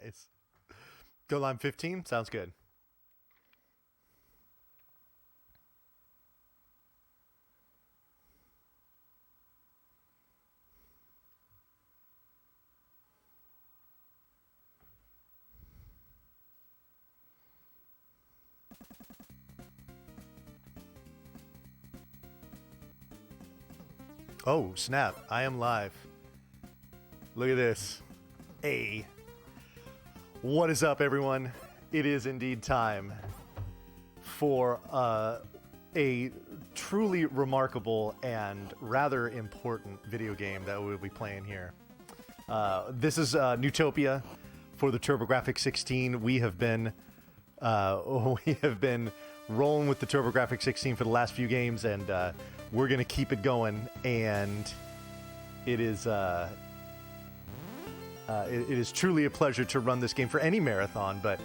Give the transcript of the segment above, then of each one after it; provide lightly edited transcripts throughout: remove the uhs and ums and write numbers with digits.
Nice. Golem 15? Sounds good. Oh, snap. I am live. Look at this. Hey. What is up, everyone? It is indeed time for a truly remarkable and rather important video game that we'll be playing here. This is Neutopia for the TurboGrafx 16. We have been rolling with the TurboGrafx 16 for the last few games, and we're gonna keep it going. And it is truly a pleasure to run this game for any marathon, but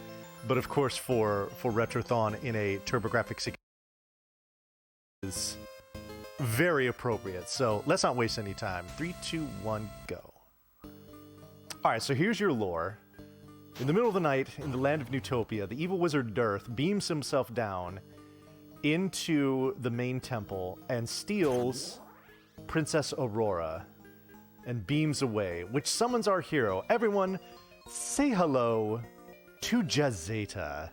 of course for Retrothon in a TurboGrafx 16 is very appropriate. So let's not waste any time. 3, 2, 1, go. All right, so here's your lore. In the middle of the night, in the land of Neutopia, the evil wizard Dearth beams himself down into the main temple and steals Princess Aurora and beams away, which summons our hero. Everyone, say hello to Jazeta.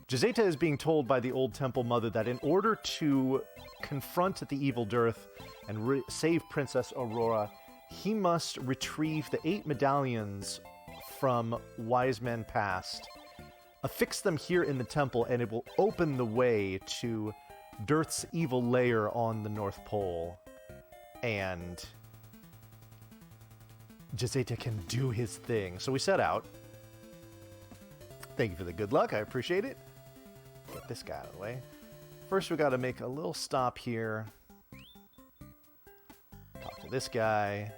Jazeta is being told by the old temple mother that in order to confront the evil Dearth and save Princess Aurora, he must retrieve the 8 medallions from wise men past, affix them here in the temple, and it will open the way to Dearth's evil lair on the North Pole, and Jazeta can do his thing. So we set out. Thank you for the good luck. I appreciate it. Get this guy out of the way. First, we got to make a little stop here. Talk to this guy.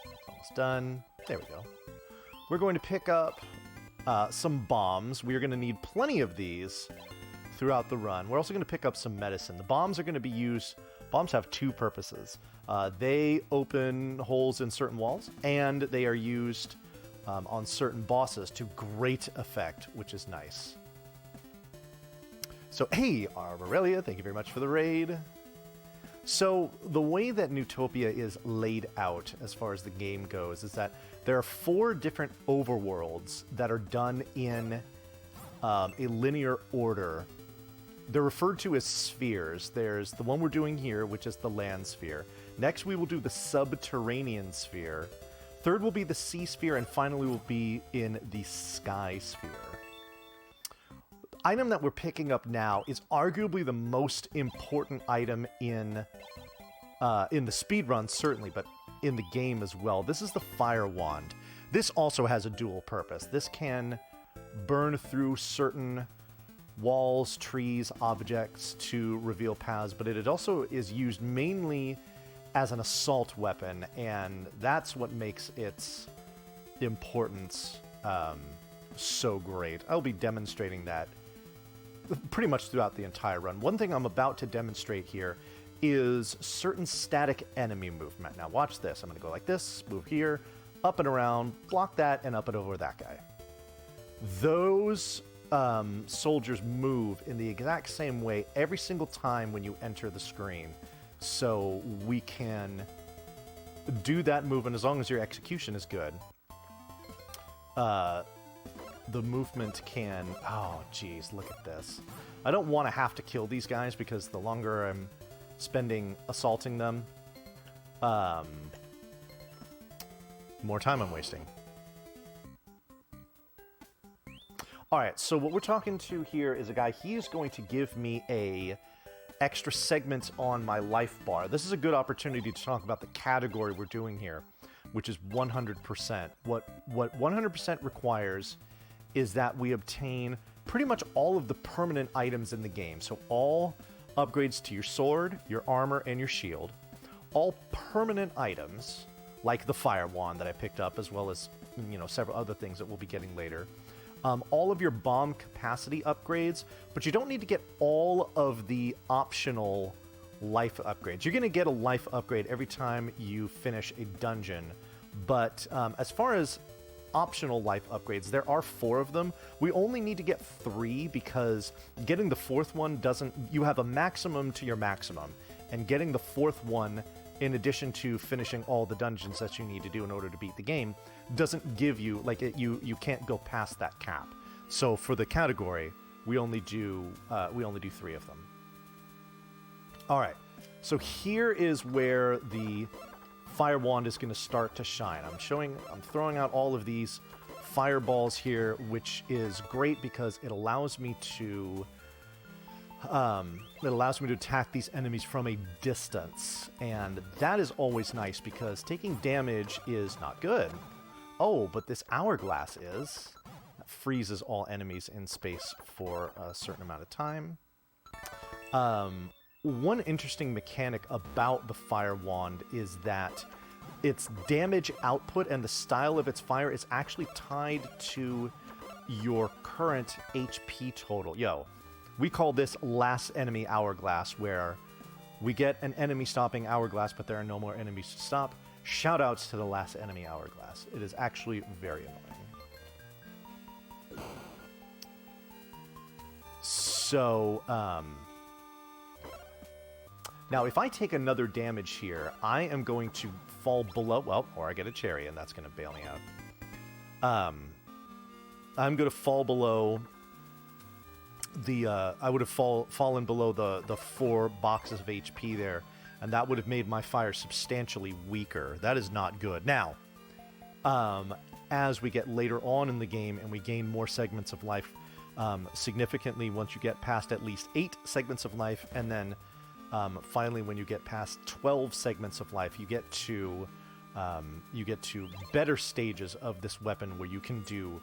It's almost done. There we go. We're going to pick up some bombs. We are going to need plenty of these throughout the run. We're also going to pick up some medicine. The bombs are going to be used... Bombs have two purposes. They open holes in certain walls, and they are used on certain bosses to great effect, which is nice. So, hey, Aurelia, thank you very much for the raid. So, the way that Neutopia is laid out as far as the game goes is that there are 4 different overworlds that are done in a linear order. They're referred to as spheres. There's the one we're doing here, which is the land sphere. Next, we will do the subterranean sphere. Third will be the sea sphere, and finally will be in the sky sphere. The item that we're picking up now is arguably the most important item in the speedrun, certainly, but in the game as well. This is the Fire Wand. This also has a dual purpose. This can burn through certain walls, trees, objects to reveal paths, but it also is used mainly as an assault weapon, and that's what makes its importance so great. I'll be demonstrating that pretty much throughout the entire run. One thing I'm about to demonstrate here is certain static enemy movement. Now watch this. I'm going to go like this, move here, up and around, block that, and up and over that guy. Those soldiers move in the exact same way every single time when you enter the screen. So we can do that movement as long as your execution is good. The movement can... Oh, geez, look at this. I don't want to have to kill these guys because the longer I'm spending assaulting them, more time I'm wasting. Alright, so what we're talking to here is a guy. He's going to give me a extra segment on my life bar. This is a good opportunity to talk about the category we're doing here, which is 100%. What 100% requires is that we obtain pretty much all of the permanent items in the game. So all upgrades to your sword, your armor, and your shield. All permanent items, like the Fire Wand that I picked up, as well as, you know, several other things that we'll be getting later. All of your bomb capacity upgrades, but you don't need to get all of the optional life upgrades. You're going to get a life upgrade every time you finish a dungeon, but as far as optional life upgrades, there are 4 of them. We only need to get 3 because getting the 4th one doesn't... You have a maximum to your maximum, and getting the 4th one, in addition to finishing all the dungeons that you need to do in order to beat the game, doesn't give you... Like, you can't go past that cap. So for the category, we only do 3 of them. All right, so here is where the fire wand is going to start to shine. I'm throwing out all of these fireballs here, which is great because it allows me to attack these enemies from a distance, and that is always nice because taking damage is not good. Oh, but this hourglass is. That freezes all enemies in space for a certain amount of time. One interesting mechanic about the fire wand is that its damage output and the style of its fire is actually tied to your current HP total. Yo, we call this last enemy hourglass, where we get an enemy stopping hourglass, but there are no more enemies to stop. Shoutouts to the last enemy hourglass. It is actually very annoying. So, now, if I take another damage here, I am going to fall below... Well, or I get a cherry, and that's going to bail me out. I'm going to fall below the... I would have fallen below the 4 boxes of HP there, and that would have made my fire substantially weaker. That is not good. Now, as we get later on in the game and we gain more segments of life, significantly once you get past at least 8 segments of life, and then... finally, when you get past 12 segments of life, you get to better stages of this weapon where you can do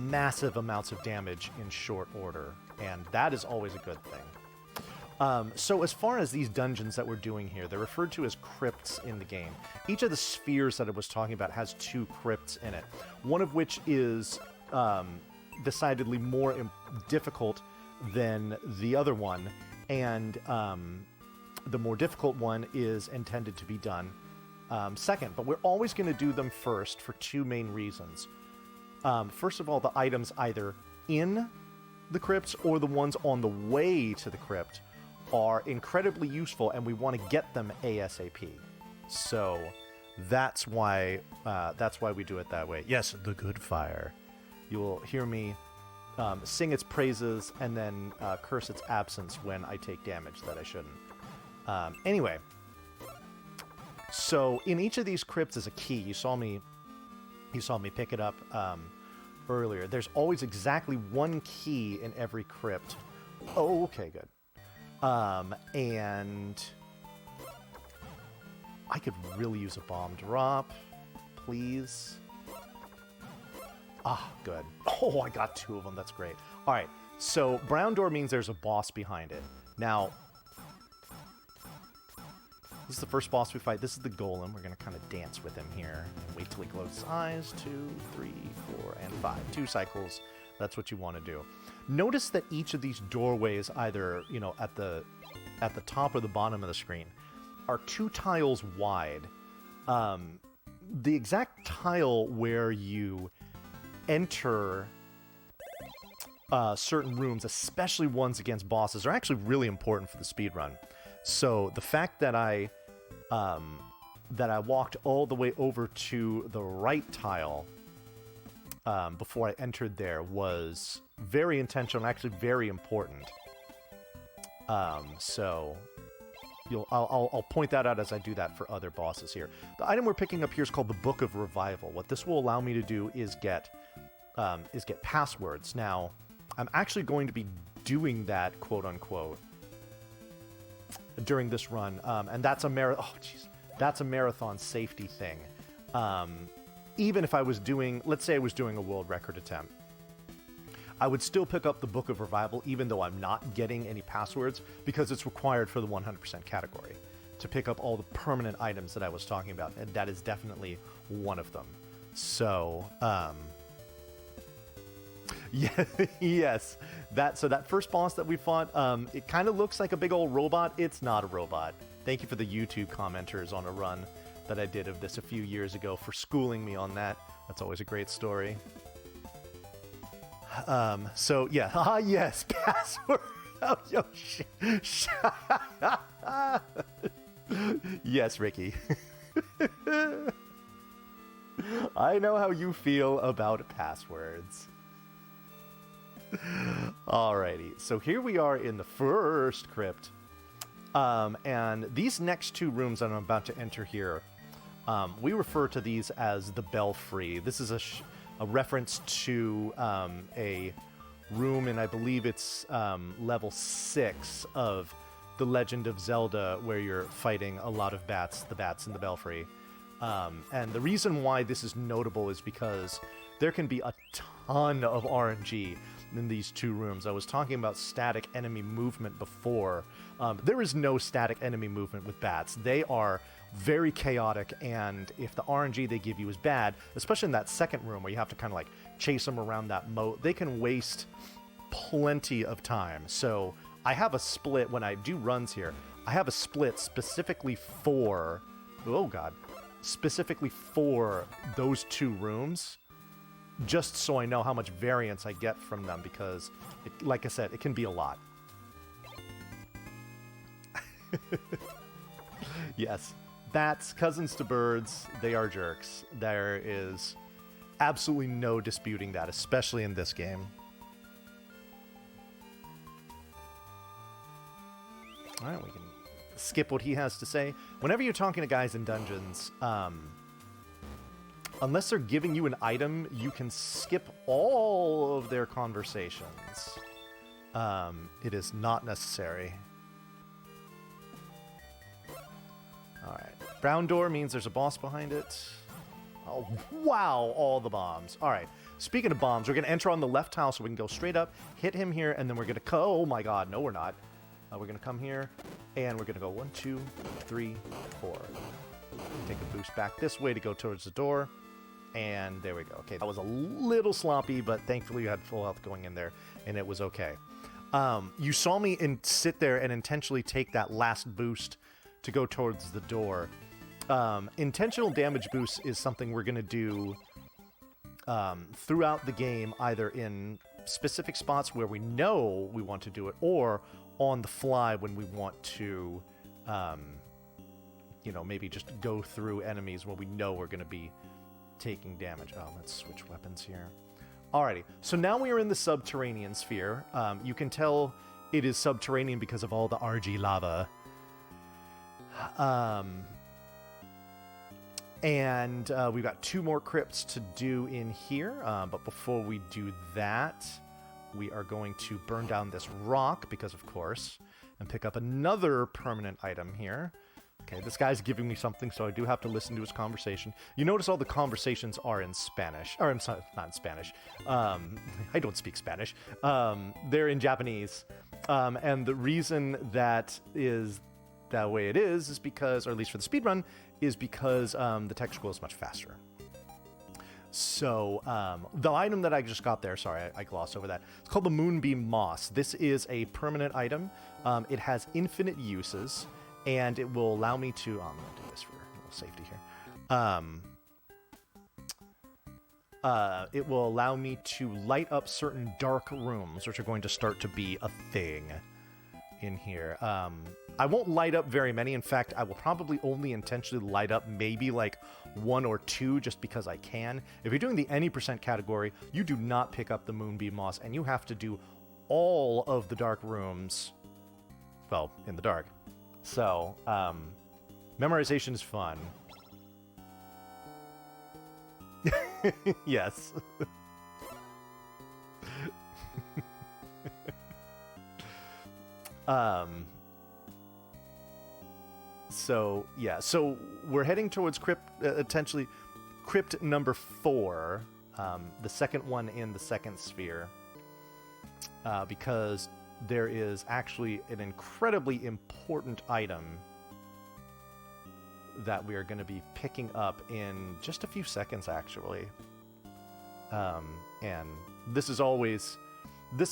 massive amounts of damage in short order, and that is always a good thing. So as far as these dungeons that we're doing here, they're referred to as crypts in the game. Each of the spheres that I was talking about has 2 crypts in it, one of which is decidedly more difficult than the other one, and the more difficult one is intended to be done second. But we're always going to do them first for 2 main reasons. First of all, the items either in the crypts or the ones on the way to the crypt are incredibly useful, and we want to get them ASAP. So that's why we do it that way. Yes, the good fire. You will hear me sing its praises and then curse its absence when I take damage that I shouldn't. Anyway, so in each of these crypts is a key. You saw me pick it up earlier. There's always exactly 1 key in every crypt. Oh, okay, good. And I could really use a bomb drop, please. Ah, good. Oh, I got 2 of them. That's great. All right, so brown door means there's a boss behind it. Now, this is the first boss we fight. This is the Golem. We're going to kind of dance with him here. And wait till he closes his eyes. 2, 3, 4, and 5. 2 cycles. That's what you want to do. Notice that each of these doorways, either, you know, at the top or the bottom of the screen, are 2 tiles wide. The exact tile where you enter certain rooms, especially ones against bosses, are actually really important for the speedrun. So the fact that I walked all the way over to the right tile before I entered there was very intentional, actually very important. So I'll point that out as I do that for other bosses here. The item we're picking up here is called the Book of Revival. What this will allow me to do is get passwords. Now, I'm actually going to be doing that, quote unquote, during this run, and that's a marathon safety thing. Even if I was doing, let's say I was doing a world record attempt, I would still pick up the Book of Revival even though I'm not getting any passwords, because it's required for the 100% category to pick up all the permanent items that I was talking about, and that is definitely one of them. So, Yeah, yes. So that first boss that we fought, it kind of looks like a big old robot. It's not a robot. Thank you for the YouTube commenters on a run that I did of this a few years ago for schooling me on that. That's always a great story. So yeah, yes, password. Oh, yo, yes, Ricky. I know how you feel about passwords. Alrighty, so here we are in the first crypt. And these next two rooms that I'm about to enter here, we refer to these as the Belfry. This is a reference to a room in, I believe it's level 6 of The Legend of Zelda, where you're fighting a lot of bats, the bats in the Belfry. And the reason why this is notable is because there can be a ton of RNG in these two rooms. I was talking about static enemy movement before. There is no static enemy movement with bats. They are very chaotic, and if the RNG they give you is bad, especially in that second room where you have to kind of like chase them around that moat, they can waste plenty of time. So I have a split when I do runs here. I have a split specifically for, specifically for those two rooms, just so I know how much variance I get from them, because, like I said, it can be a lot. Yes, bats, cousins to birds, they are jerks. There is absolutely no disputing that, especially in this game. All right, we can skip what he has to say. Whenever you're talking to guys in dungeons, unless they're giving you an item, you can skip all of their conversations. It is not necessary. Alright. Brown door means there's a boss behind it. Oh, wow, all the bombs. Alright, speaking of bombs, we're going to enter on the left tile so we can go straight up, hit him here, and then we're going to oh my god, no we're not. We're going to come here, and we're going to go 1, 2, 3, 4. Take a boost back this way to go towards the door. And there we go. Okay, that was a little sloppy, but thankfully you had full health going in there, and it was okay. You saw me sit there and intentionally take that last boost to go towards the door. Intentional damage boost is something we're going to do throughout the game, either in specific spots where we know we want to do it, or on the fly when we want to, maybe just go through enemies when we know we're going to be taking damage. Oh, let's switch weapons here. Alrighty, so now we are in the subterranean sphere. You can tell it is subterranean because of all the RG lava. And we've got 2 more crypts to do in here, but before we do that, we are going to burn down this rock, because of course, and pick up another permanent item here. Okay, this guy's giving me something, so I do have to listen to his conversation. You notice all the conversations are in Spanish. Or, I'm sorry, not in Spanish. I don't speak Spanish. They're in Japanese. And the reason that is that way it is because, or at least for the speedrun, is because the text scroll is much faster. So, the item that I just got there, sorry, I glossed over that. It's called the Moonbeam Moss. This is a permanent item. It has infinite uses, and it will allow me to... I'm going to do this for a little safety here. It will allow me to light up certain dark rooms, which are going to start to be a thing in here. I won't light up very many. In fact, I will probably only intentionally light up maybe like 1 or 2 just because I can. If you're doing the any % category, you do not pick up the Moonbeam Moss, and you have to do all of the dark rooms, well, in the dark. So, memorization is fun. Yes. So, yeah. So, we're heading towards crypt number 4. The second one in the second sphere. Because there is actually an incredibly important item that we are going to be picking up in just a few seconds, actually. And this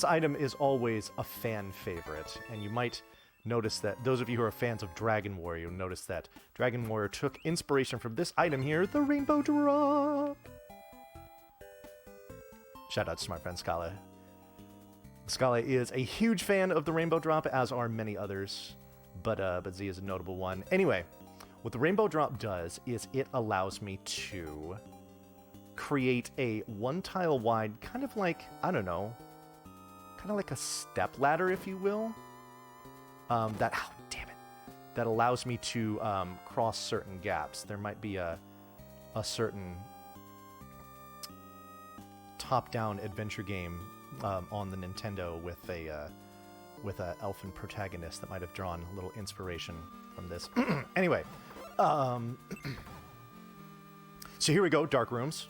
item is always a fan favorite, and you might notice that those of you who are fans of Dragon Warrior, you'll notice that Dragon Warrior took inspiration from this item here, the Rainbow Drop. Shout out to my friend Scala. Scala is a huge fan of the Rainbow Drop, as are many others, but Z is a notable one. Anyway, what the Rainbow Drop does is it allows me to create a one tile wide, kind of like, I don't know, kind of like a step ladder, if you will. Oh, damn it. That allows me to cross certain gaps. There might be a certain top-down adventure game on the Nintendo with a elfin protagonist that might have drawn a little inspiration from this. Anyway, so here we go, dark rooms.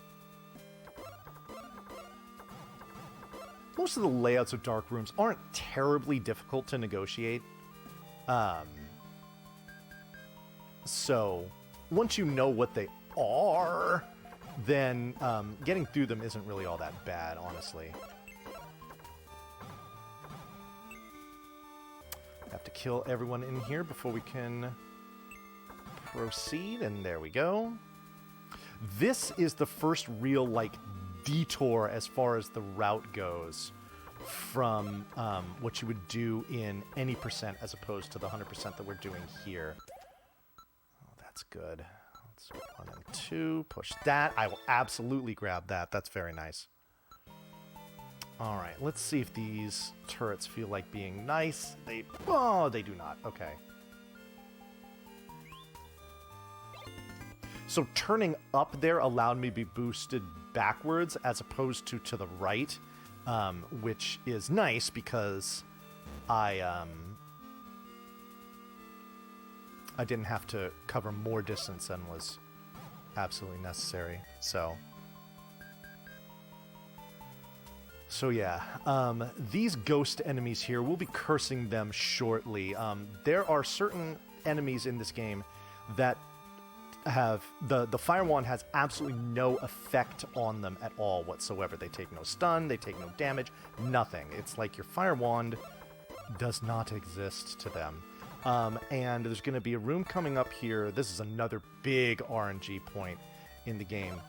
Most of the layouts of dark rooms aren't terribly difficult to negotiate. So once you know what they are, then getting through them isn't really all that bad, honestly. Have to kill everyone in here before we can proceed, and there we go. This is the first real, like, detour as far as the route goes from what you would do in any percent as opposed to the 100% that we're doing here. Oh, that's good. Let's go 1 and 2. Push that. I will absolutely grab that. That's very nice. All right, let's see if these turrets feel like being nice. They do not. Okay. So turning up there allowed me to be boosted backwards as opposed to the right, which is nice because I didn't have to cover more distance than was absolutely necessary. So yeah, these ghost enemies here, we'll be cursing them shortly. There are certain enemies in this game that have the fire wand has absolutely no effect on them at all whatsoever. They take no stun, they take no damage, nothing. It's like your fire wand does not exist to them. And there's going to be a room coming up here. This is another big RNG point in the game,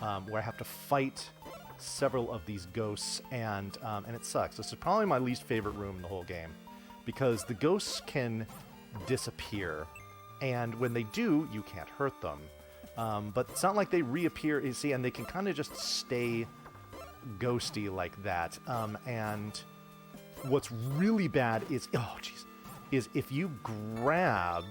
where I have to fight several of these ghosts, and it sucks. This is probably my least favorite room in the whole game, because the ghosts can disappear, and when they do, you can't hurt them. But it's not like they reappear, you see, and they can kind of just stay ghosty like that. And what's really bad is, is if you grab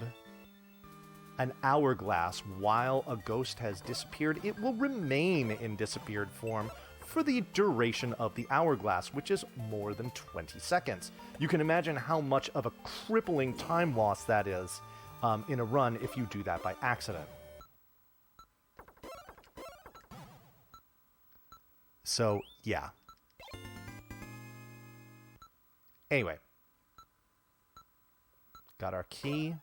an hourglass while a ghost has disappeared, it will remain in disappeared form for the duration of the hourglass, which is more than 20 seconds. You can imagine how much of a crippling time loss that is in a run if you do that by accident. So, yeah. Anyway. Got our key.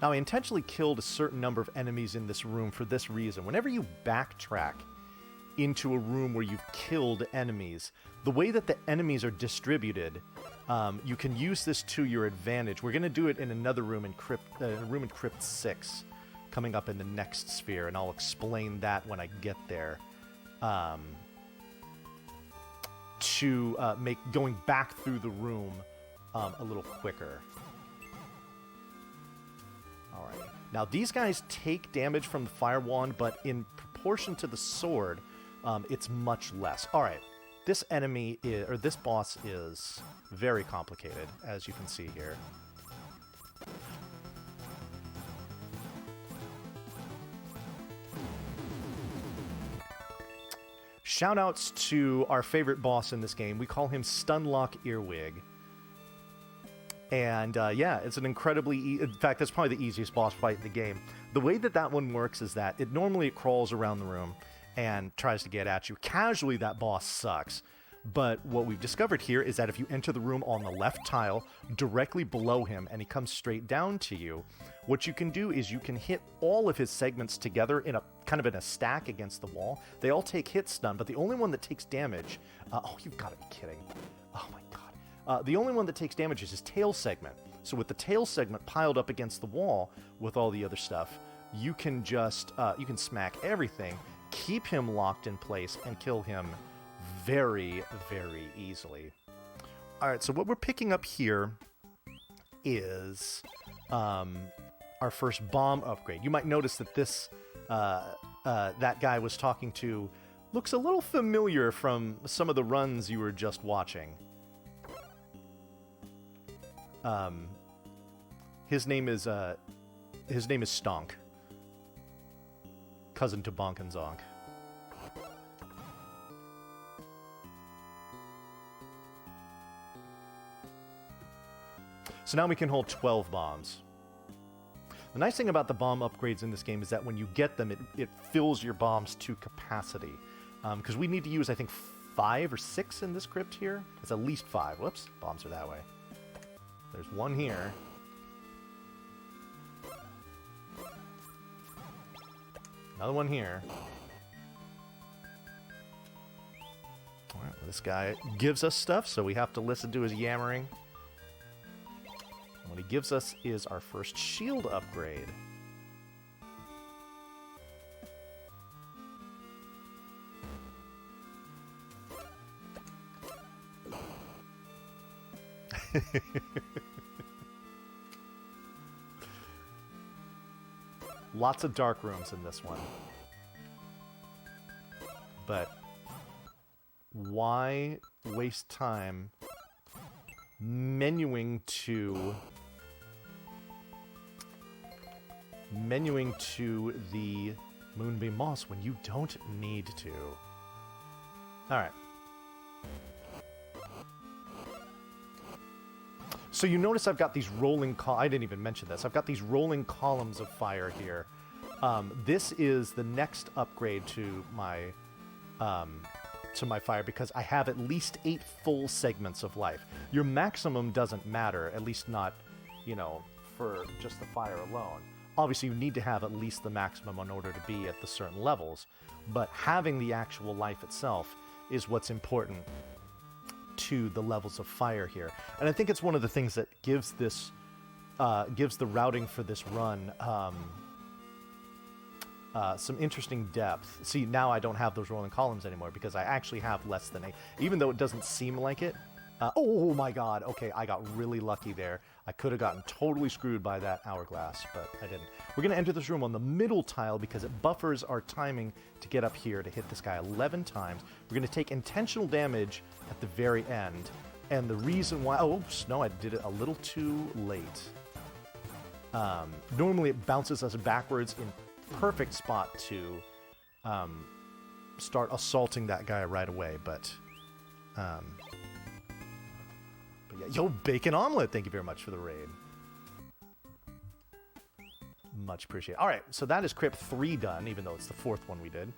Now, I intentionally killed a certain number of enemies in this room for this reason. Whenever you backtrack into a room where you've killed enemies, the way that the enemies are distributed, you can use this to your advantage. We're going to do it in another room in Crypt 6, coming up in the next sphere, and I'll explain that when I get there. To make going back through the room a little quicker. Alright. Now, these guys take damage from the fire wand, but in proportion to the sword, it's much less. Alright. This enemy is, or this boss is very complicated, as you can see here. Shoutouts to our favorite boss in this game. We call him Stunlock Earwig. And yeah, it's an incredibly... in fact, that's probably the easiest boss fight in the game. The way that that one works is that it normally crawls around the room and tries to get at you. Casually, that boss sucks. But what we've discovered here is that if you enter the room on the left tile, directly below him, and he comes straight down to you, what you can do is you can hit all of his segments together in a kind of in a stack against the wall. They all take hit stun, but the only one that takes damage... oh, you've got to be kidding. Oh my god. The only one that takes damage is his tail segment. So with the tail segment piled up against the wall with all the other stuff, you can just... you can smack everything, keep him locked in place, and kill him very, very easily. All right, so what we're picking up here is our first bomb upgrade. You might notice that this that guy was talking to looks a little familiar from some of the runs you were just watching. His name is Stonk, cousin to Bonk and Zonk. So now we can hold 12 bombs. The nice thing about the bomb upgrades in this game is that when you get them, it fills your bombs to capacity. Because we need to use, I think, 5 or 6 in this crypt here. It's at least 5. Whoops, bombs are that way. There's one here. Another one here. All right, well, this guy gives us stuff, so we have to listen to his yammering. What he gives us is our first shield upgrade. Lots of dark rooms in this one. But why waste time menuing to the Moonbeam Moss when you don't need to? Alright. So you notice I've got these rolling I didn't even mention this. I've got these rolling columns of fire here. This is the next upgrade to my fire because I have at least 8 full segments of life. Your maximum doesn't matter, at least not, you know, for just the fire alone. Obviously, you need to have at least the maximum in order to be at the certain levels, but having the actual life itself is what's important to the levels of fire here. And I think it's one of the things that gives this, gives the routing for this run some interesting depth. See, now I don't have those rolling columns anymore because I actually have less than 8, even though it doesn't seem like it. Oh my god, okay, I got really lucky there. I could have gotten totally screwed by that hourglass, but I didn't. We're going to enter this room on the middle tile because it buffers our timing to get up here to hit this guy 11 times. We're going to take intentional damage at the very end. And the reason why... Oh, oops, no, I did it a little too late. Normally it bounces us backwards in perfect spot to start assaulting that guy right away, but yeah, yo, Bacon Omelet, thank you very much for the raid. Much appreciated. All right, so that is Crypt 3 done, even though it's the 4th one we did.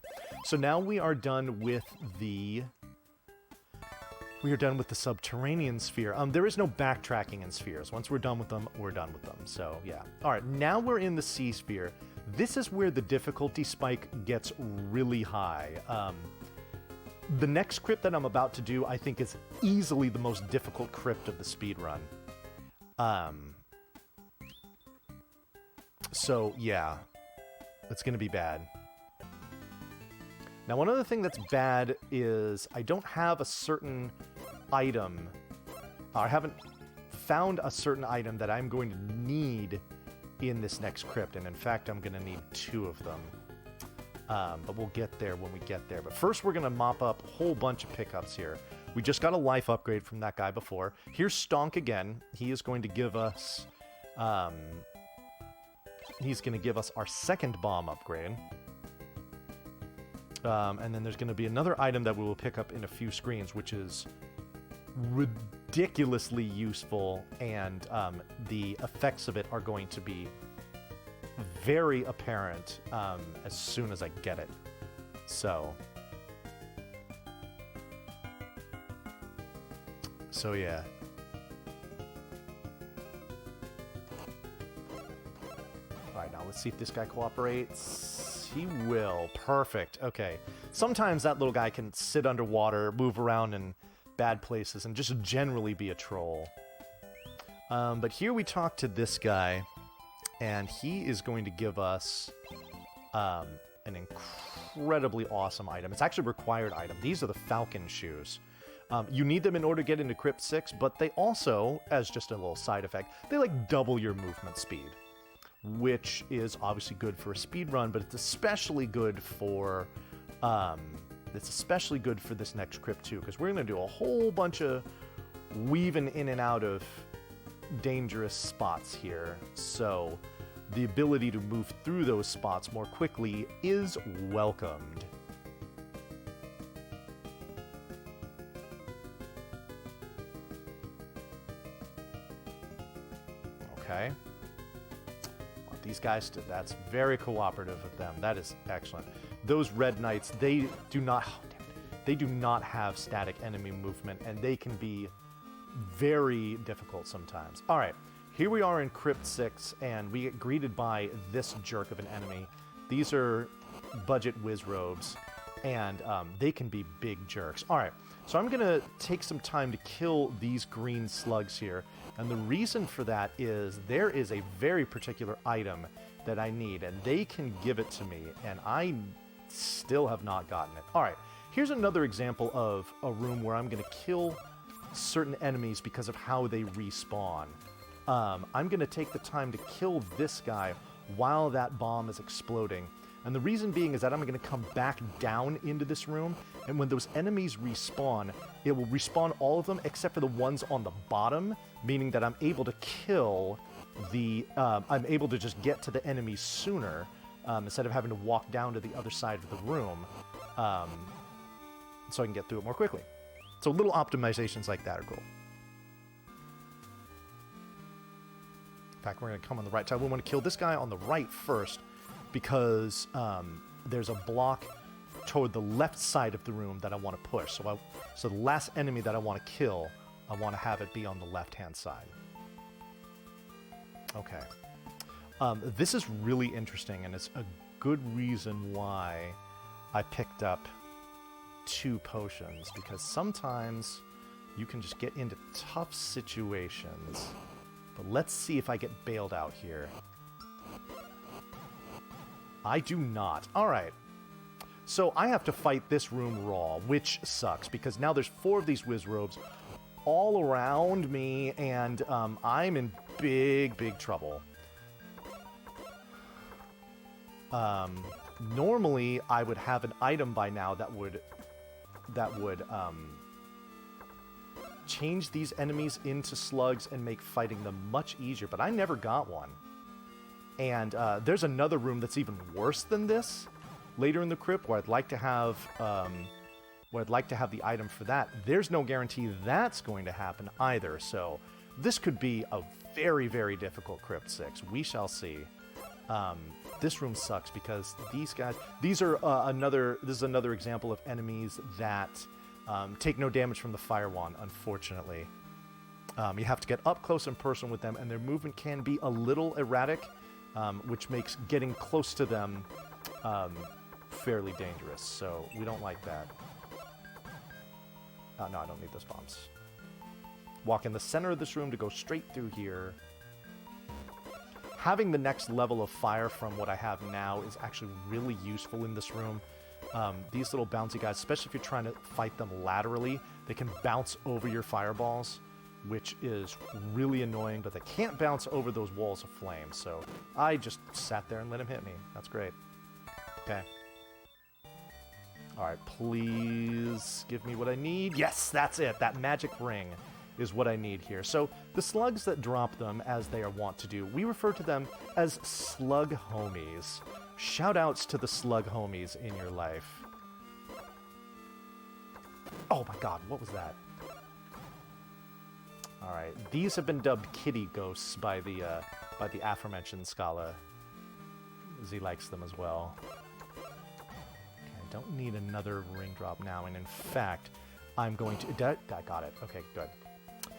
So now we are done with the... We are done with the subterranean sphere. There is no backtracking in spheres. Once we're done with them, we're done with them. So, yeah. All right, now we're in the sea sphere. This is where the difficulty spike gets really high. The next crypt that I'm about to do, I think, is easily the most difficult crypt of the speedrun. So, yeah. It's going to be bad. Now, one other thing that's bad is I don't have a certain item. I haven't found a certain item that I'm going to need in this next crypt. And in fact, I'm going to need 2 of them. But we'll get there when we get there. But first, we're going to mop up a whole bunch of pickups here. We just got a life upgrade from that guy before. Here's Stonk again. He is going to give us... he's going to give us our second bomb upgrade. And then there's going to be another item that we will pick up in a few screens, which is ridiculously useful, and the effects of it are going to be very apparent as soon as I get it. So... So yeah. Alright, now let's see if this guy cooperates. He will. Perfect. Okay. Sometimes that little guy can sit underwater, move around in bad places, and just generally be a troll. But here we talk to this guy, and he is going to give us an incredibly awesome item. It's actually a required item. These are the Falcon Shoes. You need them in order to get into Crypt 6, but they also, as just a little side effect, they like double your movement speed, which is obviously good for a speed run, but it's especially good for this next Crypt 2, because we're going to do a whole bunch of weaving in and out of dangerous spots here. So the ability to move through those spots more quickly is welcomed. Okay. Well, these guys, that's very cooperative with them. That is excellent. Those Red Knights, they do not have static enemy movement, and they can be very difficult sometimes. All right, here we are in Crypt 6, and we get greeted by this jerk of an enemy. These are budget whiz robes, and they can be big jerks. All right, so I'm going to take some time to kill these green slugs here, and the reason for that is there is a very particular item that I need, and they can give it to me, and I still have not gotten it. All right, here's another example of a room where I'm going to kill certain enemies because of how they respawn. I'm going to take the time to kill this guy while that bomb is exploding. And the reason being is that I'm going to come back down into this room, and when those enemies respawn, it will respawn all of them except for the ones on the bottom, meaning that I'm able to kill the... I'm able to just get to the enemies sooner, instead of having to walk down to the other side of the room, so I can get through it more quickly. So little optimizations like that are cool. In fact, we're going to come on the right side. We want to kill this guy on the right first, because there's a block toward the left side of the room that I want to push. So the last enemy that I want to kill, I want to have it be on the left-hand side. Okay. This is really interesting, and it's a good reason why I picked up 2 potions, because sometimes you can just get into tough situations. But let's see if I get bailed out here. I do not. Alright. So I have to fight this room raw, which sucks, because now there's 4 of these whiz robes all around me, and I'm in big, big trouble. Normally, I would have an item by now that would change these enemies into slugs and make fighting them much easier, but I never got one. And there's another room that's even worse than this later in the crypt, where I'd like to have the item for that. There's no guarantee that's going to happen either, so this could be a very, very difficult Crypt 6. We shall see. This room sucks because these guys... This is another example of enemies that take no damage from the Fire Wand, unfortunately. You have to get up close and personal with them, and their movement can be a little erratic, which makes getting close to them fairly dangerous, so we don't like that. No, I don't need those bombs. Walk in the center of this room to go straight through here. Having the next level of fire from what I have now is actually really useful in this room. These little bouncy guys, especially if you're trying to fight them laterally, they can bounce over your fireballs, which is really annoying, but they can't bounce over those walls of flame, so I just sat there and let him hit me. That's great. Okay. Alright, please give me what I need. Yes, that's it. That magic ring is what I need here. So the slugs that drop them, as they are wont to do, we refer to them as slug homies. Shoutouts to the slug homies in your life. Oh my god, what was that? Alright, these have been dubbed kitty ghosts by the aforementioned Scala, as he likes them as well. Don't need another ring drop now, and in fact, I'm going to... I got it. Okay, good.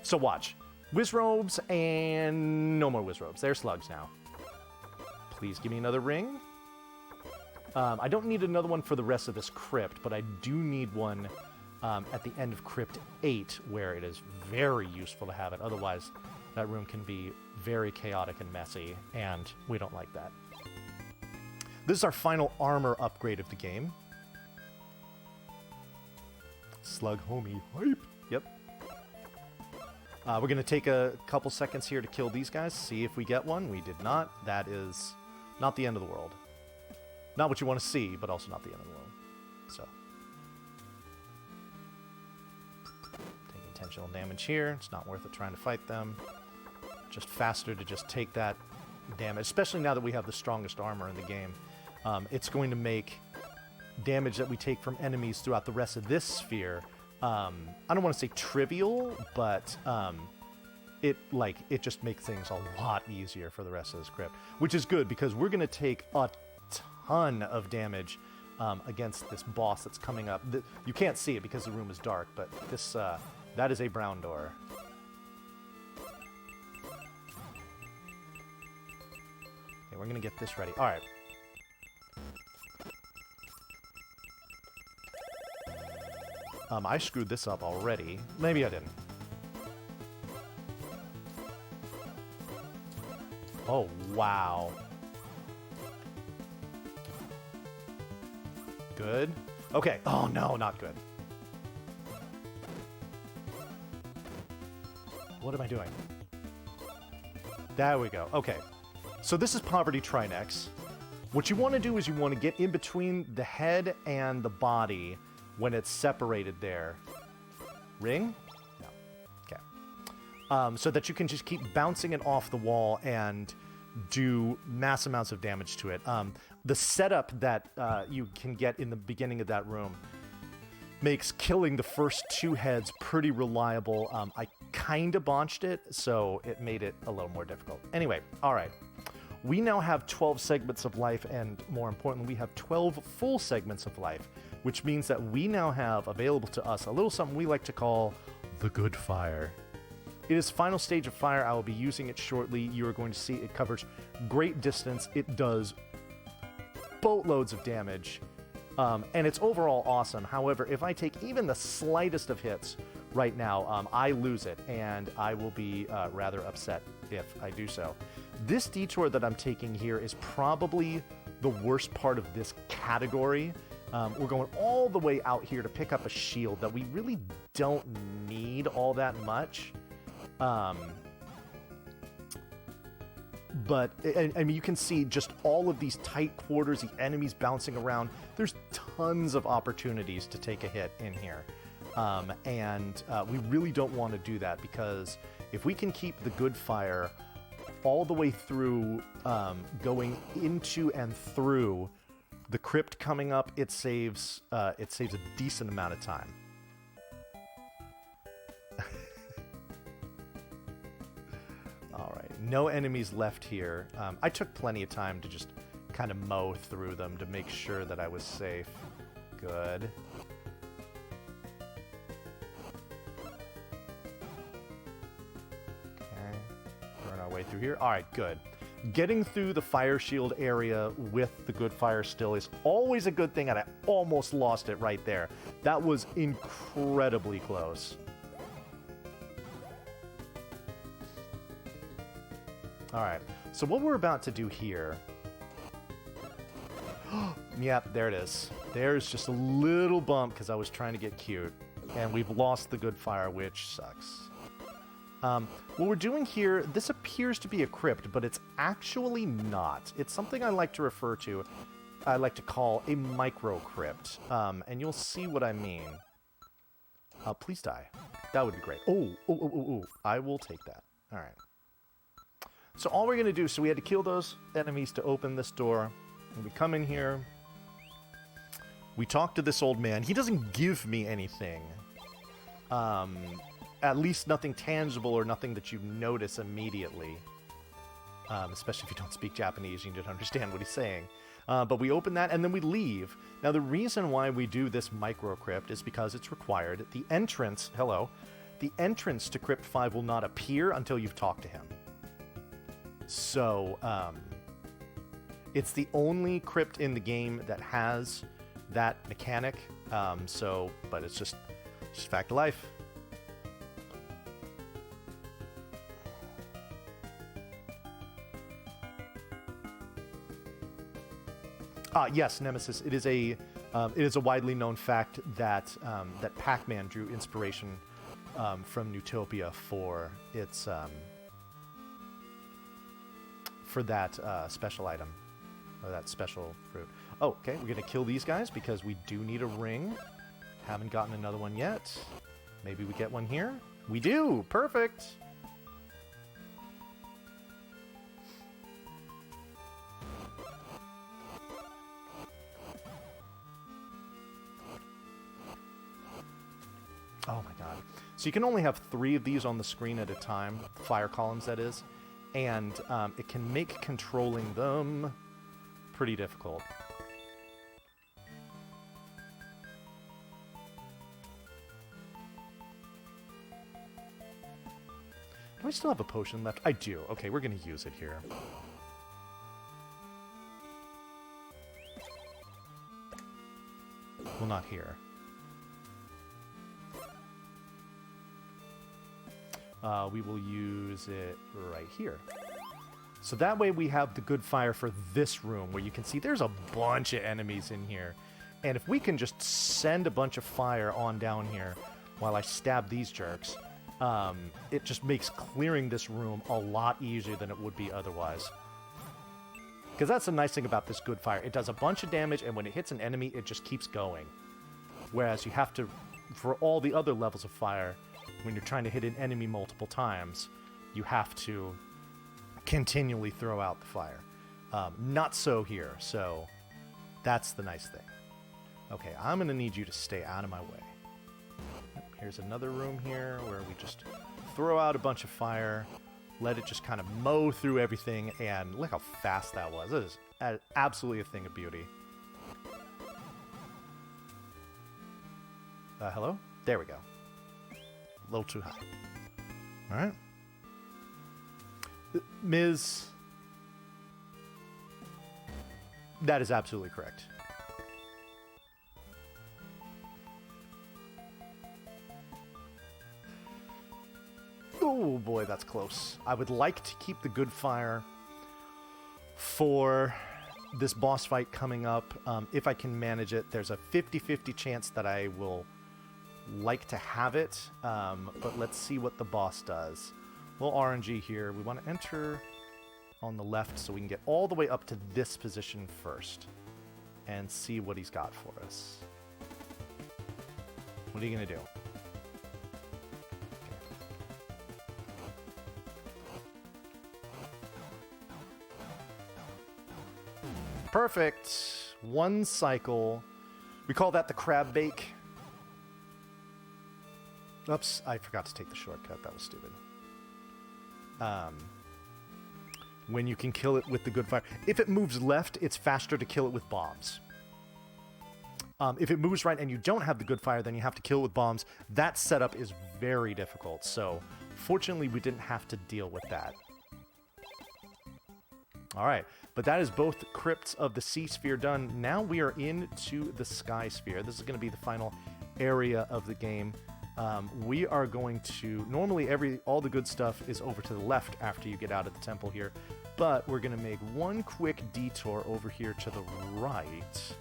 So watch. Wizrobes and no more Wizrobes. They're slugs now. Please give me another ring. I don't need another one for the rest of this crypt, but I do need one at the end of Crypt 8, where it is very useful to have it. Otherwise, that room can be very chaotic and messy, and we don't like that. This is our final armor upgrade of the game. Slug homie hype. Yep. We're going to take a couple seconds here to kill these guys, see if we get one. We did not. That is not the end of the world. Not what you want to see, but also not the end of the world. So. Taking intentional damage here. It's not worth it trying to fight them. Just faster to just take that damage, especially now that we have the strongest armor in the game. It's going to make damage that we take from enemies throughout the rest of this sphere, I don't want to say trivial, but it just makes things a lot easier for the rest of this crypt, which is good because we're going to take a ton of damage against this boss that's coming up. You can't see it because the room is dark, but this that is a brown door. Okay, we're going to get this ready. All right. I screwed this up already. Maybe I didn't. Oh, wow. Good. Okay. Oh, no, not good. What am I doing? There we go. Okay. So this is Poverty Trinex. What you want to do is you want to get in between the head and the body when it's separated there. Ring? No. Okay. So that you can just keep bouncing it off the wall and do mass amounts of damage to it. The setup that you can get in the beginning of that room makes killing the first two heads pretty reliable. I kind of botched it, so it made it a little more difficult. Anyway, all right. We now have 12 segments of life, and more importantly, we have 12 full segments of life, which means that we now have available to us a little something we like to call the good fire. It is final stage of fire. I will be using it shortly. You are going to see it covers great distance. It does boatloads of damage, and it's overall awesome. However, if I take even the slightest of hits right now, I lose it, and I will be rather upset if I do so. This detour that I'm taking here is probably the worst part of this category. We're going all the way out here to pick up a shield that we really don't need all that much. But, I mean, you can see just all of these tight quarters, the enemies bouncing around. There's tons of opportunities to take a hit in here. And we really don't want to do that because if we can keep the good fire all the way through, going into and through the crypt coming up, it saves a decent amount of time. All right, no enemies left here. I took plenty of time to just kind of mow through them to make sure that I was safe. Good. Okay, burn our way through here. All right, good. Getting through the fire shield area with the good fire still is always a good thing, and I almost lost it right there. That was incredibly close. All right, so what we're about to do here... Yep, there it is. There's just a little bump because I was trying to get cute, and we've lost the good fire, which sucks. What we're doing here, this appears to be a crypt, but it's actually not. It's something I like to refer to, I like to call a micro crypt, and you'll see what I mean. Please die. That would be great. Oh, I will take that. All right. So all we're going to do, so we had to kill those enemies to open this door. And we come in here. We talk to this old man. He doesn't give me anything. At least nothing tangible or nothing that you notice immediately. Especially if you don't speak Japanese, you don't understand what he's saying. But we open that and then we leave. Now the reason why we do this micro crypt is because it's required. The entrance, hello, the entrance to Crypt 5 will not appear until you've talked to him. So, it's the only crypt in the game that has that mechanic. But it's just fact of life. Yes, Nemesis. It is a widely known fact that that Pac-Man drew inspiration from Neutopia for its for that special item, or that special fruit. Oh, okay. We're gonna kill these guys because we do need a ring. Haven't gotten another one yet. Maybe we get one here. We do. Perfect. Oh my god. So you can only have 3 of these on the screen at a time, fire columns that is, and it can make controlling them pretty difficult. Do I still have a potion left? I do. Okay, we're going to use it here. Well, not here. We will use it right here. So that way we have the good fire for this room, where you can see there's a bunch of enemies in here. And if we can just send a bunch of fire on down here while I stab these jerks, it just makes clearing this room a lot easier than it would be otherwise. Because that's the nice thing about this good fire. It does a bunch of damage, and when it hits an enemy, it just keeps going. Whereas you have to, for all the other levels of fire, when you're trying to hit an enemy multiple times, you have to continually throw out the fire. Not so here, so that's the nice thing. Okay, I'm going to need you to stay out of my way. Here's another room here where we just throw out a bunch of fire, let it just kind of mow through everything, and look how fast that was. It is absolutely a thing of beauty. Hello? There we go. A little too high. All right. Ms. That is absolutely correct. Oh boy, that's close. I would like to keep the good fire for this boss fight coming up. If I can manage it, there's a 50-50 chance that I will like to have it, but let's see what the boss does. We'll RNG here. We want to enter on the left so we can get all the way up to this position first and see what he's got for us. What are you going to do? Perfect. One cycle. We call that the crab bake. Oops, I forgot to take the shortcut. That was stupid. When you can kill it with the good fire. If it moves left, it's faster to kill it with bombs. If it moves right and you don't have the good fire, then you have to kill it with bombs. That setup is very difficult. So, fortunately, we didn't have to deal with that. All right, but that is both crypts of the sea sphere done. Now we are into the sky sphere. This is going to be the final area of the game. We are going to, normally all the good stuff is over to the left after you get out of the temple here, but we're going to make one quick detour over here to the right.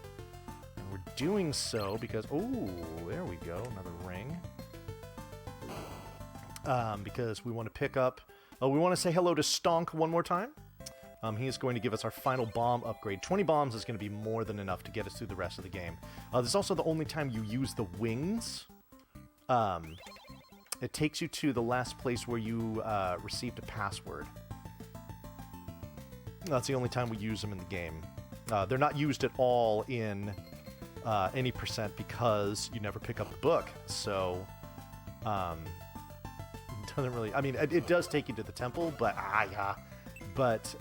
And we're doing so because, oh, there we go, another ring. Because we want to pick up, we want to say hello to Stonk one more time. He is going to give us our final bomb upgrade. 20 bombs is going to be more than enough to get us through the rest of the game. This is also the only time you use the wings. It takes you to the last place where you received a password. That's the only time we use them in the game. They're not used at all in any percent because you never pick up the book. So, it doesn't really... I mean, it does take you to the temple, but... But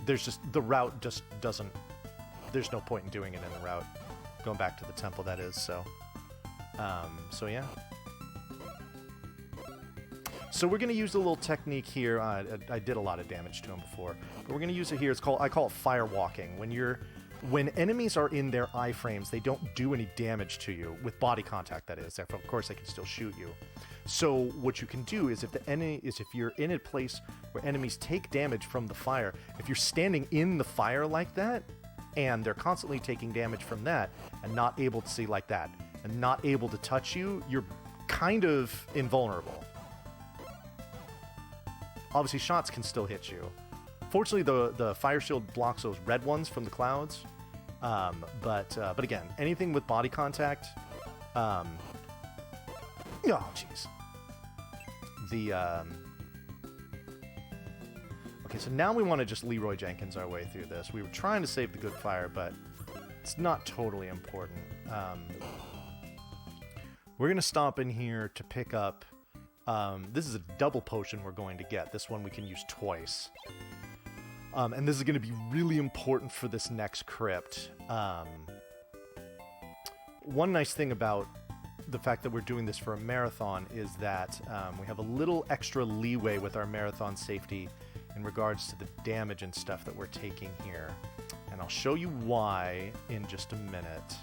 there's just... The route just doesn't... There's no point in doing it in the route. Going back to the temple, that is, so... So yeah. So we're going to use a little technique here. I did a lot of damage to him before, but we're going to use it here. I call it fire walking. When enemies are in their iframes, they don't do any damage to you with body contact. That is, of course, they can still shoot you. So what you can do is if you're in a place where enemies take damage from the fire, if you're standing in the fire like that, and they're constantly taking damage from that, and not able to see like that, and not able to touch you, you're kind of invulnerable. Obviously, shots can still hit you. Fortunately, the fire shield blocks those red ones from the clouds. But again, anything with body contact. Oh, jeez. Okay, so now we want to just Leroy Jenkins our way through this. We were trying to save the good fire, but it's not totally important. We're going to stop in here to pick up... this is a double potion we're going to get. This one we can use twice. And this is going to be really important for this next crypt. One nice thing about the fact that we're doing this for a marathon is that we have a little extra leeway with our marathon safety in regards to the damage and stuff that we're taking here. And I'll show you why in just a minute.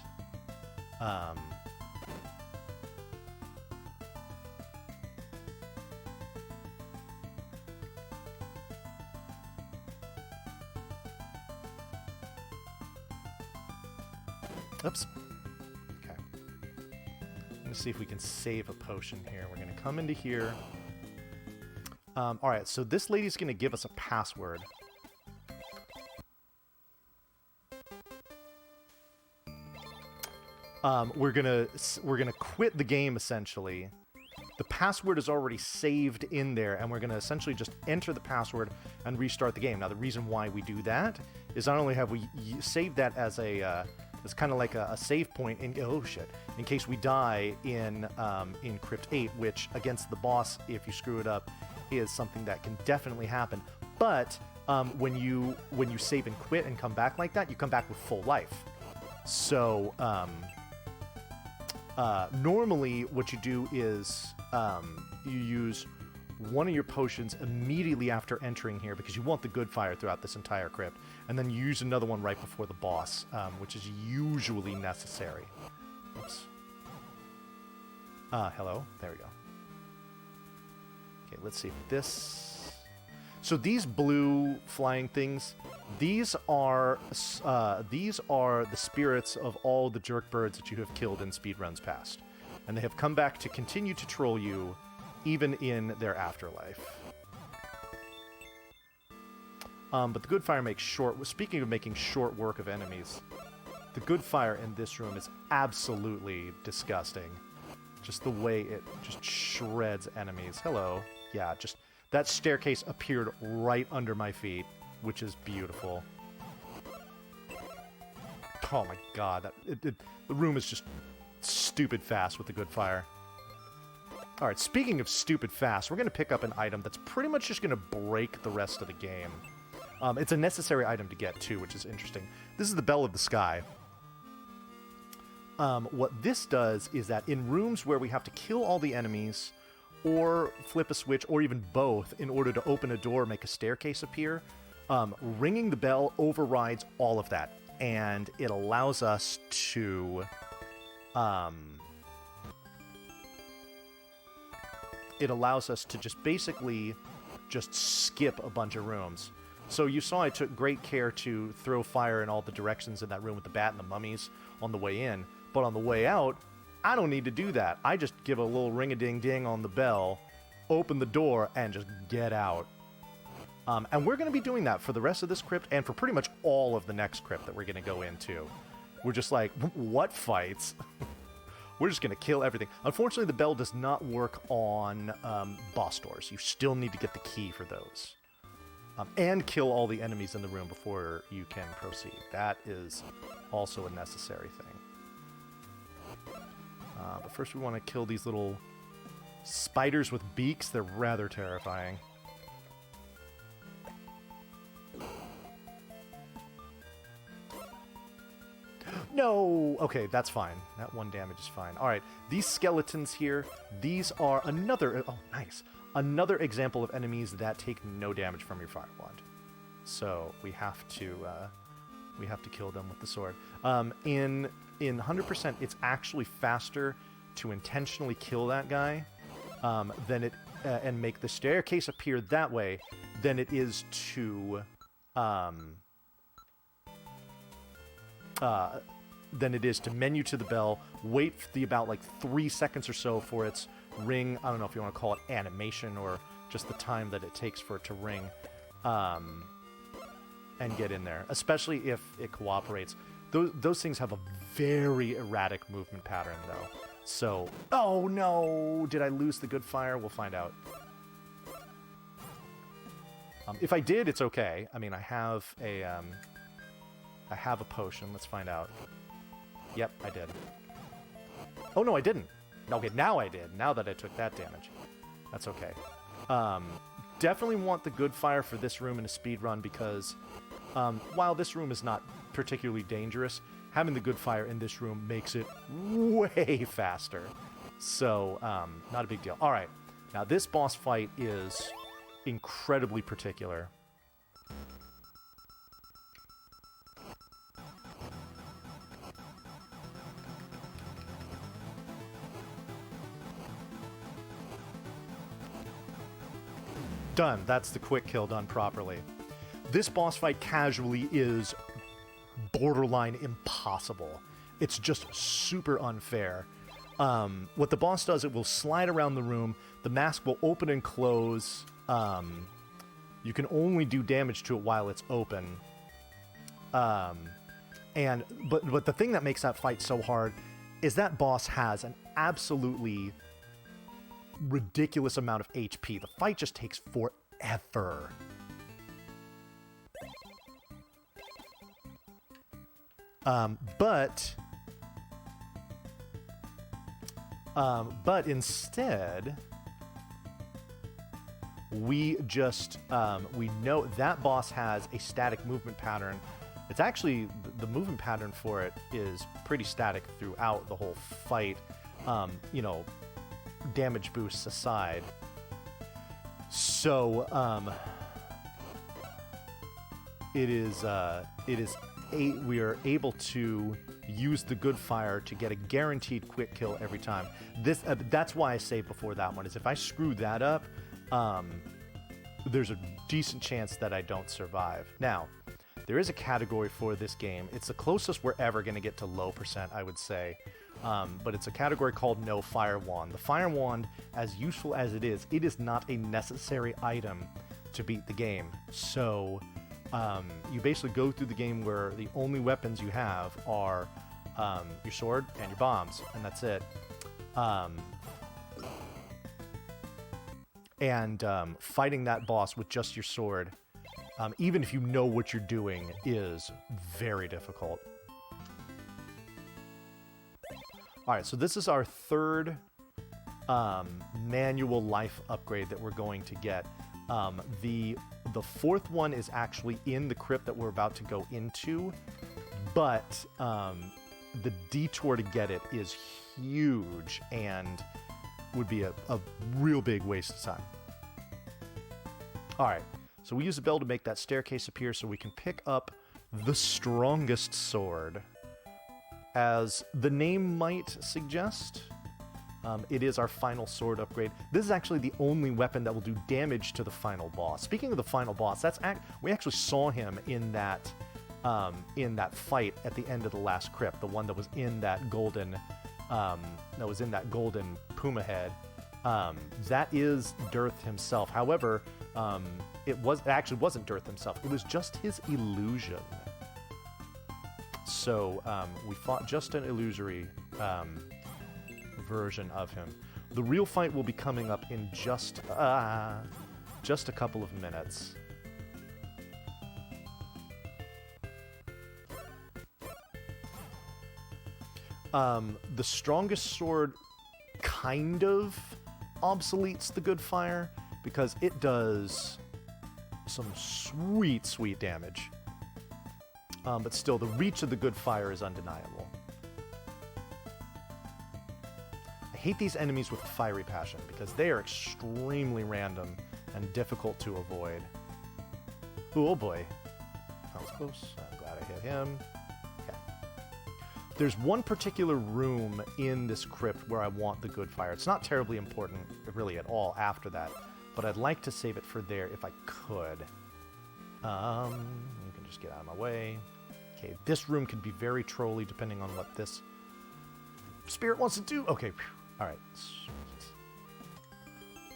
Oops. Okay. I'm going to see if we can save a potion here. We're going to come into here. Alright, so this lady's going to give us a password. We're gonna quit the game, essentially. The password is already saved in there, and we're going to essentially just enter the password and restart the game. Now, the reason why we do that is not only have we saved that as a... it's kind of like a save point in in case we die in Crypt 8, which against the boss, if you screw it up, is something that can definitely happen. But when you save and quit and come back like that, you come back with full life. So normally what you do is you use one of your potions immediately after entering here because you want the good fire throughout this entire crypt, and then you use another one right before the boss, which is usually necessary. Oops. Hello. There we go. Okay, let's see if this... So these blue flying things, these are the spirits of all the jerk birds that you have killed in speedruns past. And they have come back to continue to troll you even in their afterlife. But the good fire makes short... Speaking of making short work of enemies, the good fire in this room is absolutely disgusting. Just the way it just shreds enemies. Hello. Yeah, just... That staircase appeared right under my feet, which is beautiful. Oh my god. The room is just stupid fast with the good fire. Alright, speaking of stupid fast, we're going to pick up an item that's pretty much just going to break the rest of the game. It's a necessary item to get, too, which is interesting. This is the Bell of the Sky. What this does is that in rooms where we have to kill all the enemies, or flip a switch, or even both, in order to open a door or make a staircase appear, ringing the bell overrides all of that. And it allows us to... it allows us to just basically just skip a bunch of rooms. So you saw I took great care to throw fire in all the directions in that room with the bat and the mummies on the way in. But on the way out, I don't need to do that. I just give a little ring-a-ding-ding on the bell, open the door, and just get out. And we're going to be doing that for the rest of this crypt and for pretty much all of the next crypt that we're going to go into. We're just like, what fights? We're just going to kill everything. Unfortunately, the bell does not work on boss doors. You still need to get the key for those. And kill all the enemies in the room before you can proceed. That is also a necessary thing. But first we want to kill these little spiders with beaks. They're rather terrifying. No! Okay, that's fine. That one damage is fine. Alright, these skeletons here, these are another... Oh, nice. another example of enemies that take no damage from your fire wand. So we have to kill them with the sword. In 100%, it's actually faster to intentionally kill that guy than it and make the staircase appear that way than it is to menu to the bell, wait about like 3 seconds or so for its ring. I don't know if you want to call it animation or just the time that it takes for it to ring, and get in there, especially if it cooperates. Those things have a very erratic movement pattern, though. So, oh no! Did I lose the good fire? We'll find out. If I did, it's okay. I mean, I have a potion. Let's find out. Yep, I did. Oh no, I didn't. Okay, now I did. Now that I took that damage, that's okay. Definitely want the good fire for this room in a speed run because while this room is not particularly dangerous, having the good fire in this room makes it way faster. So, not a big deal. All right, now this boss fight is incredibly particular. Done. That's the quick kill done properly. This boss fight casually is borderline impossible. It's just super unfair. What the boss does, it will slide around the room. The mask will open and close. You can only do damage to it while it's open. But the thing that makes that fight so hard is that boss has an absolutely ridiculous amount of HP. The fight just takes forever. But instead, we just, we know that boss has a static movement pattern. It's actually, the movement pattern for it is pretty static throughout the whole fight, you know, damage boosts aside. So, we are able to use the good fire to get a guaranteed quick kill every time. That's why I saved before that one, is if I screw that up, there's a decent chance that I don't survive. Now, there is a category for this game. It's the closest we're ever going to get to low percent, I would say. But it's a category called No Fire Wand. The Fire Wand, as useful as it is not a necessary item to beat the game. So, you basically go through the game where the only weapons you have are your sword and your bombs, and that's it. Fighting that boss with just your sword, even if you know what you're doing, is very difficult. Alright, so this is our third manual life upgrade that we're going to get. The fourth one is actually in the crypt that we're about to go into, but the detour to get it is huge and would be a real big waste of time. Alright, so we use the bell to make that staircase appear so we can pick up the strongest sword. As the name might suggest, it is our final sword upgrade. This is actually the only weapon that will do damage to the final boss. Speaking of the final boss, we actually saw him in that fight at the end of the last crypt, the one that was in that golden puma head. That is Dearth himself. However, it actually wasn't Dearth himself. It was just his illusion. So we fought just an illusory version of him. The real fight will be coming up in just a couple of minutes. The strongest sword kind of obsoletes the good fire because it does some sweet, sweet damage. But still, the reach of the good fire is undeniable. I hate these enemies with fiery passion because they are extremely random and difficult to avoid. Ooh, oh boy. That was close. I'm glad I hit him. Okay. There's one particular room in this crypt where I want the good fire. It's not terribly important, really, at all after that, but I'd like to save it for there if I could. You can just get out of my way. Okay, this room can be very trolly depending on what this spirit wants to do. Okay, all right.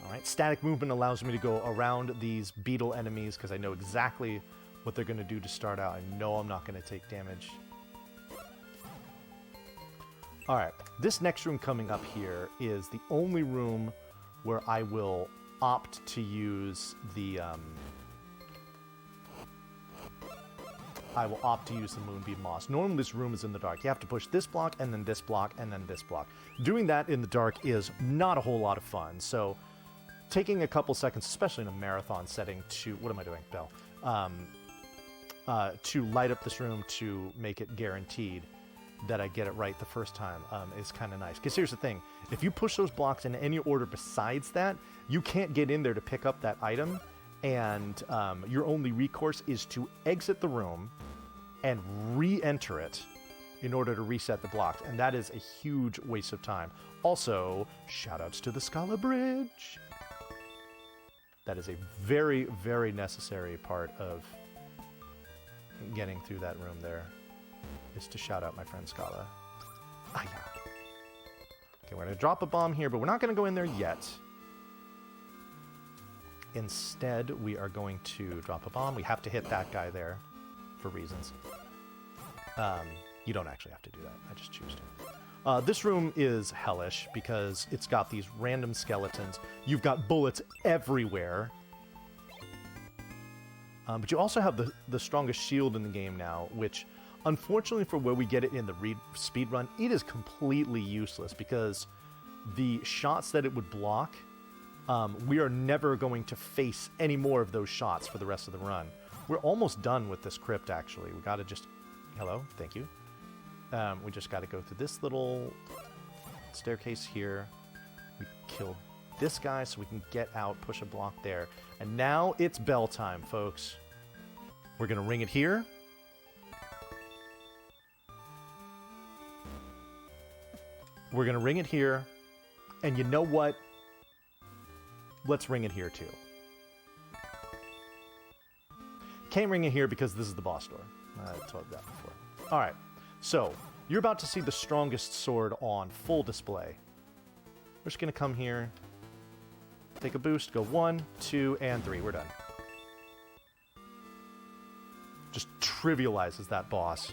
All right, static movement allows me to go around these beetle enemies because I know exactly what they're going to do to start out. I know I'm not going to take damage. All right, this next room coming up here is the only room where I will opt to use the Moonbeam Moss. Normally this room is in the dark. You have to push this block, and then this block, and then this block. Doing that in the dark is not a whole lot of fun, so taking a couple seconds, especially in a marathon setting, to... What am I doing, Bell? To light up this room to make it guaranteed that I get it right the first time is kind of nice. Because here's the thing. If you push those blocks in any order besides that, you can't get in there to pick up that item, and your only recourse is to exit the room and re-enter it in order to reset the blocks, and that is a huge waste of time. Also, shoutouts to the Scala Bridge. That is a very, very necessary part of getting through that room there, is to shout out my friend Scala. Ah, yeah. Okay, we're going to drop a bomb here, but we're not going to go in there yet. Instead, we are going to drop a bomb. We have to hit that guy there for reasons. You don't actually have to do that. I just choose to. This room is hellish because it's got these random skeletons. You've got bullets everywhere. But you also have the strongest shield in the game now, which, unfortunately for where we get it in the speedrun, it is completely useless because the shots that it would block, we are never going to face any more of those shots for the rest of the run. We're almost done with this crypt, actually. We got to just... Hello, thank you. We just got to go through this little staircase here. We killed this guy so we can get out, push a block there. And now it's bell time, folks. We're going to ring it here. We're going to ring it here. And you know what? Let's ring it here, too. Can't ring it here because this is the boss door. I told you that before. All right. So, you're about to see the strongest sword on full display. We're just going to come here, take a boost, go 1, 2, and 3. We're done. Just trivializes that boss.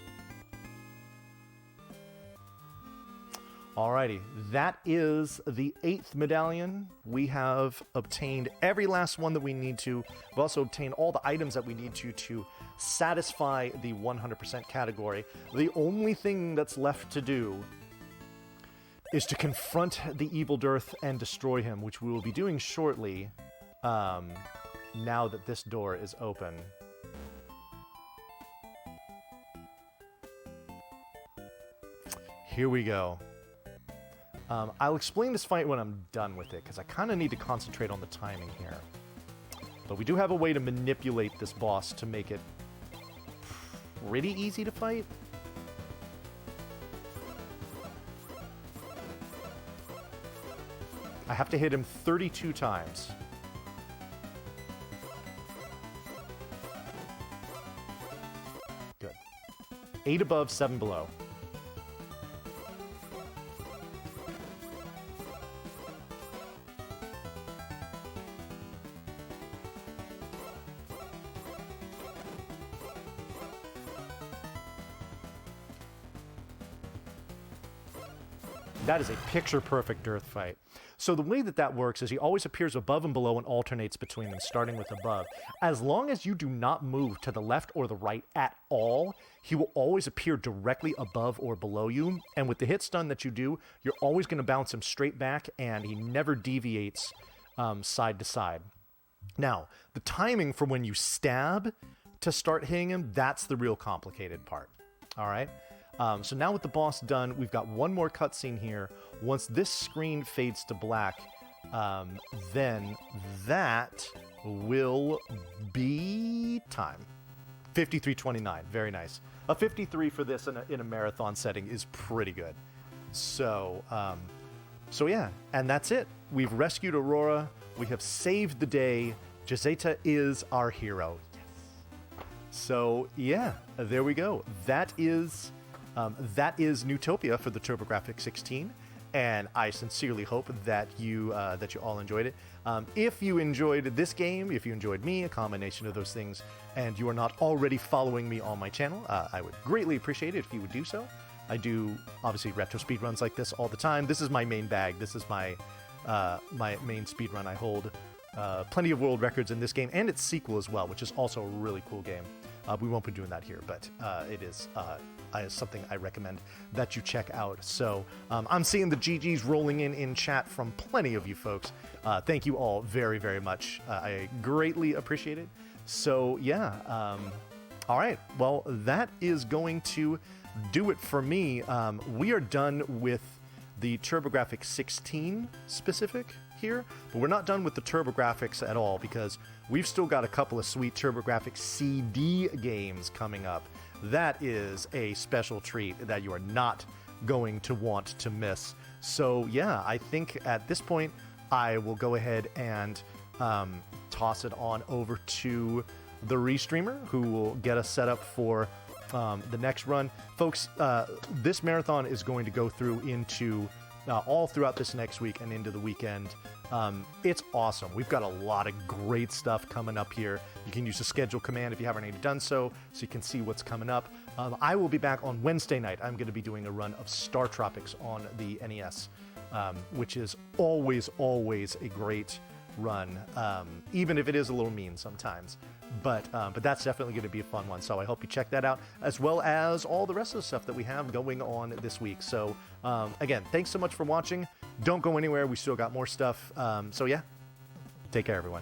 Alrighty, that is the 8th medallion. We have obtained every last one that we need to. We've also obtained all the items that we need to satisfy the 100% category. The only thing that's left to do is to confront the evil dearth and destroy him, which we will be doing shortly, now that this door is open. Here we go. I'll explain this fight when I'm done with it, because I kind of need to concentrate on the timing here. But we do have a way to manipulate this boss to make it pretty easy to fight. I have to hit him 32 times. Good. 8 above, 7 below. That is a picture-perfect Dearth fight. So the way that that works is he always appears above and below and alternates between them, starting with above. As long as you do not move to the left or the right at all, he will always appear directly above or below you. And with the hit stun that you do, you're always going to bounce him straight back, and he never deviates side to side. Now, the timing from when you stab to start hitting him, that's the real complicated part. All right? So now with the boss done, we've got one more cutscene here. Once this screen fades to black, then that will be time. 53:29, very nice. A 53 for this in a marathon setting is pretty good. So, so yeah, and that's it. We've rescued Aurora. We have saved the day. Jazeta is our hero. Yes. So yeah, there we go. That is Neutopia for the TurboGrafx 16. And I sincerely hope that you all enjoyed it. If you enjoyed this game, if you enjoyed me, a combination of those things, and you are not already following me on my channel, I would greatly appreciate it if you would do so. I do, obviously, retro speedruns like this all the time. This is my main bag. This is my main speedrun. I hold plenty of world records in this game, and its sequel as well, which is also a really cool game. We won't be doing that here, but it is something I recommend that you check out. So I'm seeing the GGs rolling in chat from plenty of you folks. Thank you all very, very much. I greatly appreciate it. So yeah, all right. Well, that is going to do it for me. We are done with the TurboGrafx 16 specific here, but we're not done with the TurboGrafx at all, because we've still got a couple of sweet TurboGrafx CD games coming up. That is a special treat that you are not going to want to miss. So yeah, I think at this point I will go ahead and toss it on over to the restreamer, who will get us set up for the next run. Folks, this marathon is going to go through into all throughout this next week and into the weekend. It's awesome. We've got a lot of great stuff coming up here. You can use the schedule command if you haven't already done so you can see what's coming up. I will be back on Wednesday night. I'm going to be doing a run of Star Tropics on the NES, which is always a great run, even if it is a little mean sometimes. But that's definitely going to be a fun one. So I hope you check that out, as well as all the rest of the stuff that we have going on this week. So again, thanks so much for watching. Don't go anywhere. We still got more stuff. So yeah, take care, everyone.